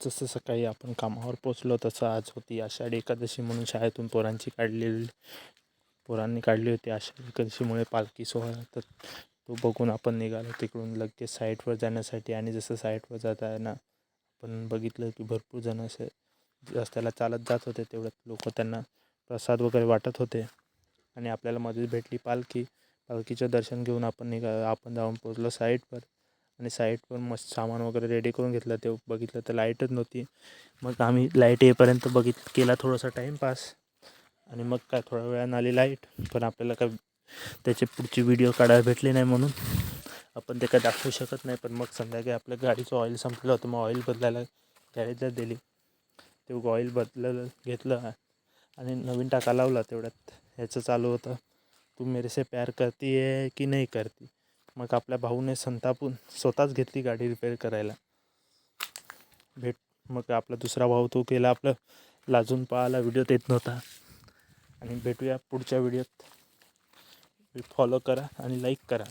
जसं सकाळी आपण कामावर पोचलो तसं आज होती आषाढी एकादशी म्हणून शाळेतून पोरांनी काढली होती आषाढी एकादशीमुळे पालखी सोहळा. तर तो बघून आपण निघालो तिकडून लगेच साईटवर जाण्यासाठी. आणि जसं साईटवर जाताना आपण बघितलं की भरपूर जण असे रस्त्याला चालत जात होते. तेवढ्यात लोक त्यांना प्रसाद वगैरे वाटत होते. आणि आपल्याला मध्येच भेटली पालखीचं दर्शन घेऊन आपण जाऊन पोचलो साईटवर. आणि साईटवर मस्त सामान वगैरे रेडी करून घेतलं. ते बघितलं तर लाईटच नव्हती. मग आम्ही लाईट येईपर्यंत केला थोडासा टाईमपास. आणि मग काय थोड्या वेळानं आली लाईट. पण आपल्याला काय त्याची पुढची व्हिडिओ काढायला भेटली नाही म्हणून आपण ते काय दाखवू शकत नाही. पण मग संध्याकाळी आपल्या गाडीचं ऑइल संपलं होतं. मग ऑइल बदलायला गॅरेजला दिली. ते ऑइल घेतलं आणि नवीन टाका लावला. तेवढ्यात ह्याचं चालू होतं, तू मेरे से प्यार करती है की नहीं करती. मग आपल्या भाऊने संतापून स्वतःच घेतली गाडी रिपेअर करायला. मग आपला दुसरा भाऊ तो केला आपलं लाजून पळाला, व्हिडिओत येत नव्हता. आणि भेटूया पुढच्या व्हिडिओत. फॉलो करा आणि लाईक करा.